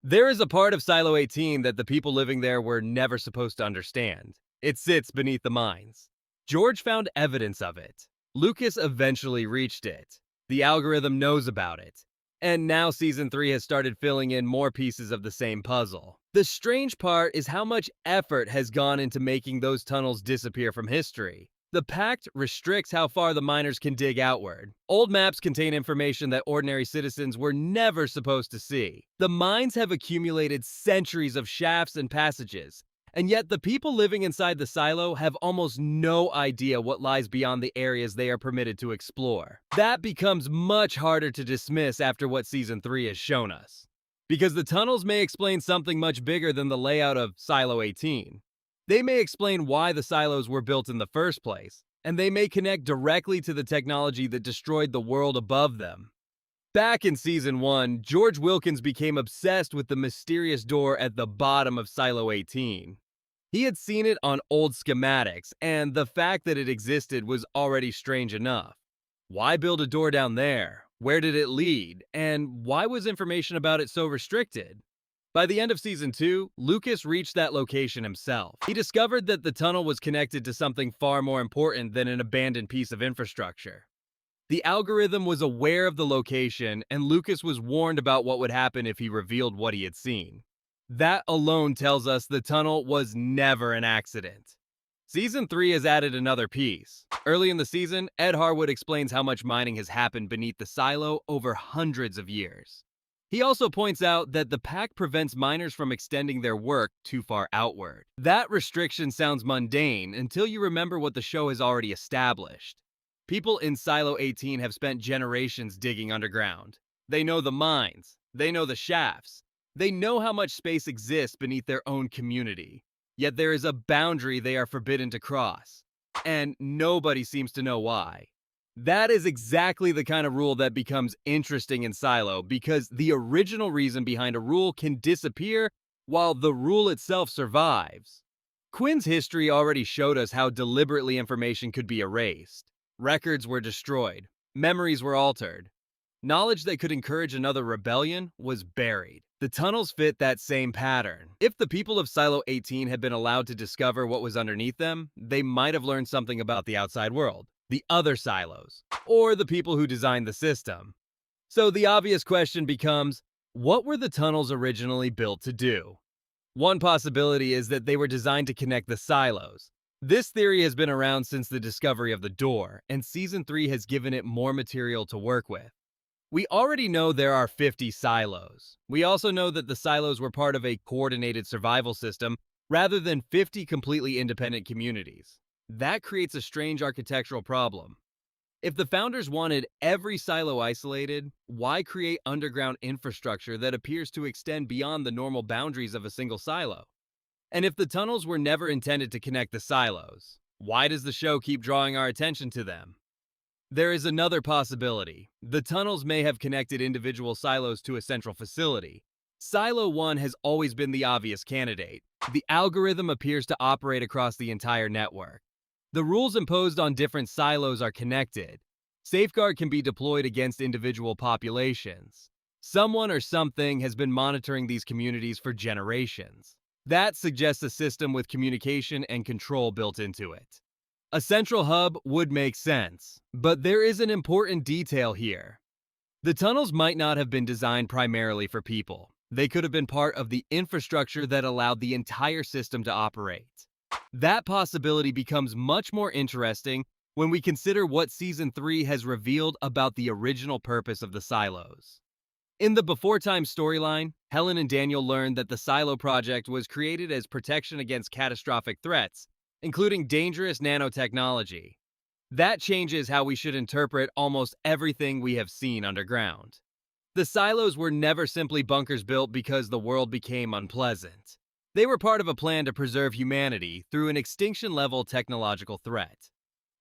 There is a part of Silo 18 that the people living there were never supposed to understand. It sits beneath the mines. George found evidence of it. Lucas eventually reached it. The algorithm knows about it. And now Season 3 has started filling in more pieces of the same puzzle. The strange part is how much effort has gone into making those tunnels disappear from history. The Pact restricts how far the miners can dig outward. Old maps contain information that ordinary citizens were never supposed to see. The mines have accumulated centuries of shafts and passages, and yet the people living inside the silo have almost no idea what lies beyond the areas they are permitted to explore. That becomes much harder to dismiss after what Season 3 has shown us, because the tunnels may explain something much bigger than the layout of Silo 18. They may explain why the silos were built in the first place, and they may connect directly to the technology that destroyed the world above them. Back in Season 1, George Wilkins became obsessed with the mysterious door at the bottom of Silo 18. He had seen it on old schematics, and the fact that it existed was already strange enough. Why build a door down there? Where did it lead? And why was information about it so restricted? By the end of Season 2, Lucas reached that location himself. He discovered that the tunnel was connected to something far more important than an abandoned piece of infrastructure. The algorithm was aware of the location, and Lucas was warned about what would happen if he revealed what he had seen. That alone tells us the tunnel was never an accident. Season 3 has added another piece. Early in the season, Ed Harwood explains how much mining has happened beneath the silo over hundreds of years. He also points out that the Pact prevents miners from extending their work too far outward. That restriction sounds mundane until you remember what the show has already established. People in Silo 18 have spent generations digging underground. They know the mines. They know the shafts. They know how much space exists beneath their own community. Yet there is a boundary they are forbidden to cross. And nobody seems to know why. That is exactly the kind of rule that becomes interesting in Silo, because the original reason behind a rule can disappear while the rule itself survives. Quinn's history already showed us how deliberately information could be erased. Records were destroyed. Memories were altered. Knowledge that could encourage another rebellion was buried. The tunnels fit that same pattern. If the people of Silo 18 had been allowed to discover what was underneath them, they might have learned something about the outside world, the other silos, or the people who designed the system. So the obvious question becomes, what were the tunnels originally built to do? One possibility is that they were designed to connect the silos. This theory has been around since the discovery of the door, and Season 3 has given it more material to work with. We already know there are 50 silos. We also know that the silos were part of a coordinated survival system rather than 50 completely independent communities. That creates a strange architectural problem. If the founders wanted every silo isolated, why create underground infrastructure that appears to extend beyond the normal boundaries of a single silo? And if the tunnels were never intended to connect the silos, why does the show keep drawing our attention to them? There is another possibility. The tunnels may have connected individual silos to a central facility. Silo 1 has always been the obvious candidate. The algorithm appears to operate across the entire network. The rules imposed on different silos are connected. Safeguard can be deployed against individual populations. Someone or something has been monitoring these communities for generations. That suggests a system with communication and control built into it. A central hub would make sense, but there is an important detail here. The tunnels might not have been designed primarily for people. They could have been part of the infrastructure that allowed the entire system to operate. That possibility becomes much more interesting when we consider what Season 3 has revealed about the original purpose of the silos. In the Before Time storyline, Helen and Daniel learned that the Silo Project was created as protection against catastrophic threats, including dangerous nanotechnology. That changes how we should interpret almost everything we have seen underground. The silos were never simply bunkers built because the world became unpleasant. They were part of a plan to preserve humanity through an extinction-level technological threat.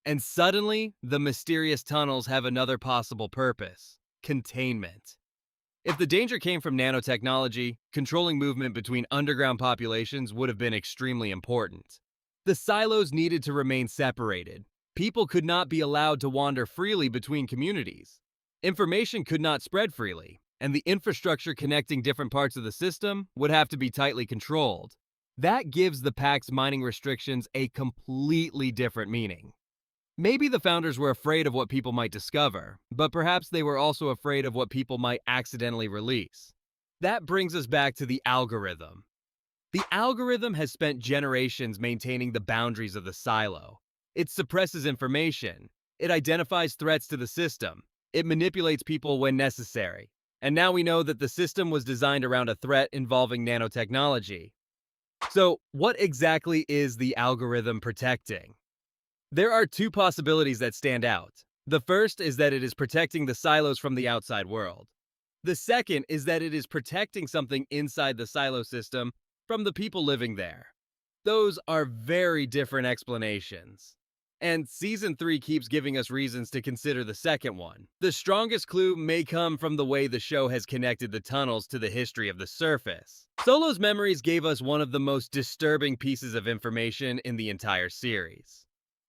And suddenly, the mysterious tunnels have another possible purpose: containment. If the danger came from nanotechnology, controlling movement between underground populations would have been extremely important. The silos needed to remain separated. People could not be allowed to wander freely between communities. Information could not spread freely. and the infrastructure connecting different parts of the system would have to be tightly controlled. That gives the Pact's mining restrictions a completely different meaning. Maybe the founders were afraid of what people might discover, but perhaps they were also afraid of what people might accidentally release. That brings us back to the algorithm. The algorithm has spent generations maintaining the boundaries of the silo. It suppresses information. It identifies threats to the system. It manipulates people when necessary. And now we know that the system was designed around a threat involving nanotechnology. So, what exactly is the algorithm protecting? There are two possibilities that stand out. The first is that it is protecting the silos from the outside world. The second is that it is protecting something inside the silo system from the people living there. Those are very different explanations. And Season 3 keeps giving us reasons to consider the second one. The strongest clue may come from the way the show has connected the tunnels to the history of the surface. Solo's memories gave us one of the most disturbing pieces of information in the entire series.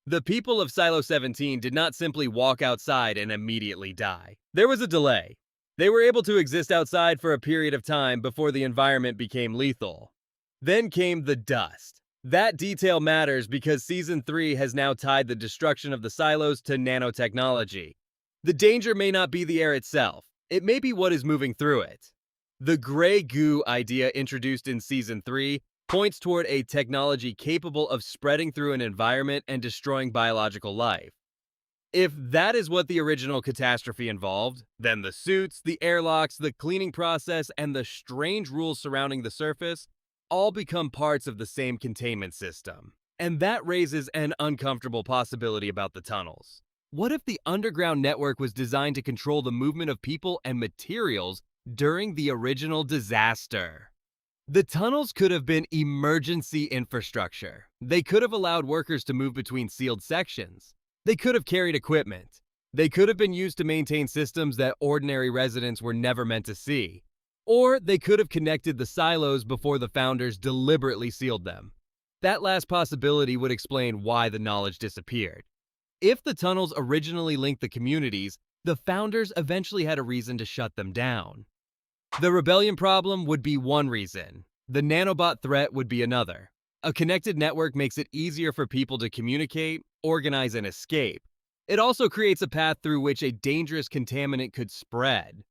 The people of Silo 17 did not simply walk outside and immediately die. There was a delay. They were able to exist outside for a period of time before the environment became lethal. Then came the dust. That detail matters because Season 3 has now tied the destruction of the silos to nanotechnology. The danger may not be the air itself. It may be what is moving through it. The gray goo idea introduced in Season 3 points toward a technology capable of spreading through an environment and destroying biological life. If that is what the original catastrophe involved, then the suits, the airlocks, the cleaning process, and the strange rules surrounding the surface all become parts of the same containment system. And that raises an uncomfortable possibility about the tunnels. What if the underground network was designed to control the movement of people and materials during the original disaster? The tunnels could have been emergency infrastructure. They could have allowed workers to move between sealed sections. They could have carried equipment. They could have been used to maintain systems that ordinary residents were never meant to see. Or they could have connected the silos before the founders deliberately sealed them. That last possibility would explain why the knowledge disappeared. If the tunnels originally linked the communities, the founders eventually had a reason to shut them down. The rebellion problem would be one reason. The nanobot threat would be another. A connected network makes it easier for people to communicate, organize, and escape. It also creates a path through which a dangerous contaminant could spread.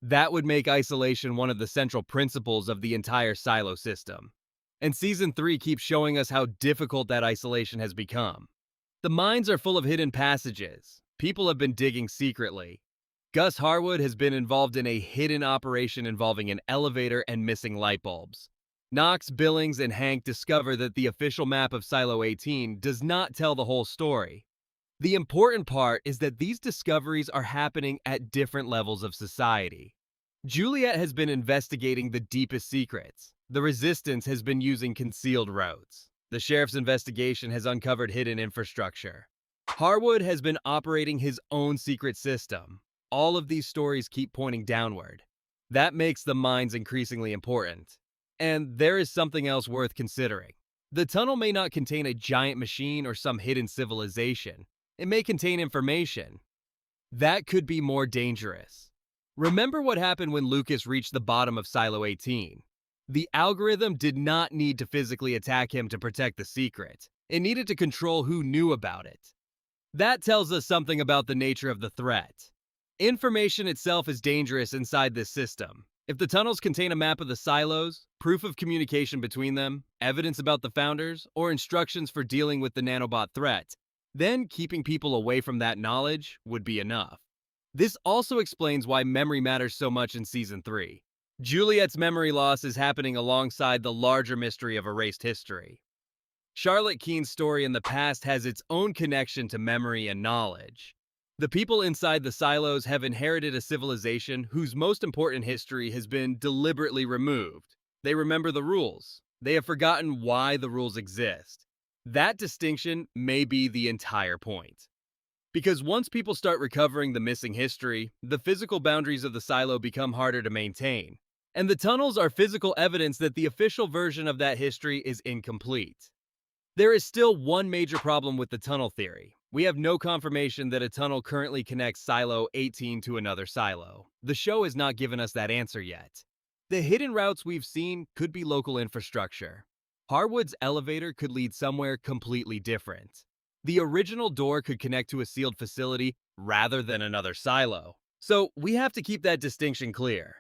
That would make isolation one of the central principles of the entire silo system. And Season 3 keeps showing us how difficult that isolation has become. The mines are full of hidden passages. People have been digging secretly. Gus Harwood has been involved in a hidden operation involving an elevator and missing light bulbs. Knox, Billings, and Hank discover that the official map of Silo 18 does not tell the whole story. The important part is that these discoveries are happening at different levels of society. Juliette has been investigating the deepest secrets. The Resistance has been using concealed routes. The sheriff's investigation has uncovered hidden infrastructure. Harwood has been operating his own secret system. All of these stories keep pointing downward. That makes the mines increasingly important. And there is something else worth considering. The tunnel may not contain a giant machine or some hidden civilization. It may contain information. That could be more dangerous. Remember what happened when Lukas reached the bottom of Silo 18. The algorithm did not need to physically attack him to protect the secret. It needed to control who knew about it. That tells us something about the nature of the threat. Information itself is dangerous inside this system. If the tunnels contain a map of the silos, proof of communication between them, evidence about the founders, or instructions for dealing with the nanobot threat, then keeping people away from that knowledge would be enough. This also explains why memory matters so much in Season 3. Juliette's memory loss is happening alongside the larger mystery of erased history. Charlotte Keene's story in the past has its own connection to memory and knowledge. The people inside the silos have inherited a civilization whose most important history has been deliberately removed. They remember the rules. They have forgotten why the rules exist. That distinction may be the entire point. Because once people start recovering the missing history, the physical boundaries of the silo become harder to maintain. And the tunnels are physical evidence that the official version of that history is incomplete. There is still one major problem with the tunnel theory. We have no confirmation that a tunnel currently connects Silo 18 to another silo. The show has not given us that answer yet. The hidden routes we've seen could be local infrastructure. Harwood's elevator could lead somewhere completely different. The original door could connect to a sealed facility rather than another silo. So we have to keep that distinction clear.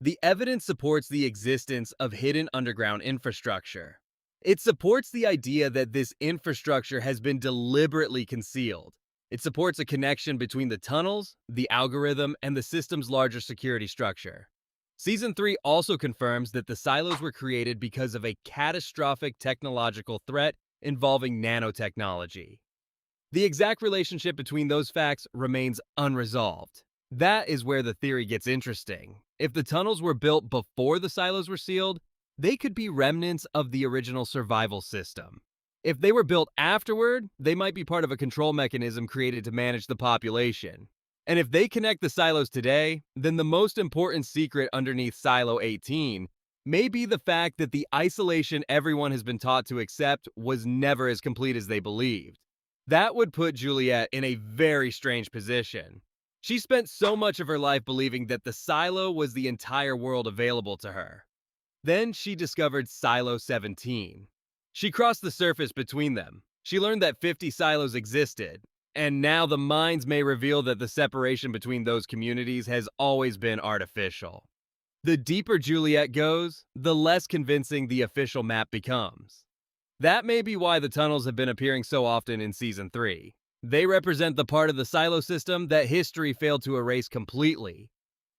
The evidence supports the existence of hidden underground infrastructure. It supports the idea that this infrastructure has been deliberately concealed. It supports a connection between the tunnels, the algorithm, and the system's larger security structure. Season 3 also confirms that the silos were created because of a catastrophic technological threat involving nanotechnology. The exact relationship between those facts remains unresolved. That is where the theory gets interesting. If the tunnels were built before the silos were sealed, they could be remnants of the original survival system. If they were built afterward, they might be part of a control mechanism created to manage the population. And if they connect the silos today, then the most important secret underneath Silo 18 may be the fact that the isolation everyone has been taught to accept was never as complete as they believed. That would put Juliette in a very strange position. She spent so much of her life believing that the silo was the entire world available to her. Then she discovered Silo 17. She crossed the surface between them. She learned that 50 silos existed, and now the mines may reveal that the separation between those communities has always been artificial. The deeper Juliette goes, the less convincing the official map becomes. That may be why the tunnels have been appearing so often in Season 3. They represent the part of the silo system that history failed to erase completely.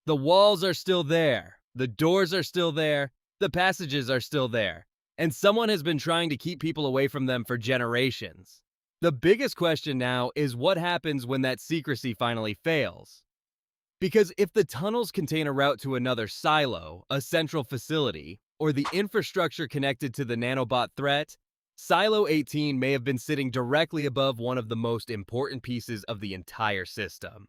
The walls are still there, the doors are still there, the passages are still there, and someone has been trying to keep people away from them for generations. The biggest question now is what happens when that secrecy finally fails. Because if the tunnels contain a route to another silo, a central facility, or the infrastructure connected to the nanobot threat, Silo 18 may have been sitting directly above one of the most important pieces of the entire system.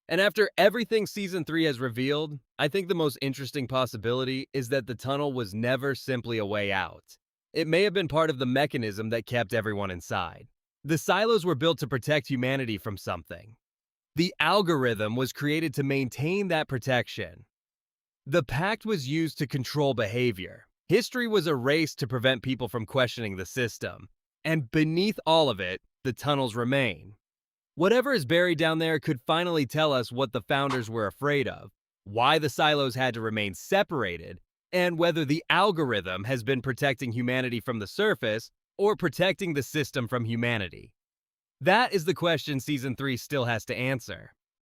And after everything Season 3 has revealed, I think the most interesting possibility is that the tunnel was never simply a way out. It may have been part of the mechanism that kept everyone inside. The silos were built to protect humanity from something. The algorithm was created to maintain that protection. The Pact was used to control behavior. History was erased to prevent people from questioning the system. And beneath all of it, the tunnels remain. Whatever is buried down there could finally tell us what the founders were afraid of, why the silos had to remain separated, and whether the algorithm has been protecting humanity from the surface or protecting the system from humanity. That is the question Season 3 still has to answer.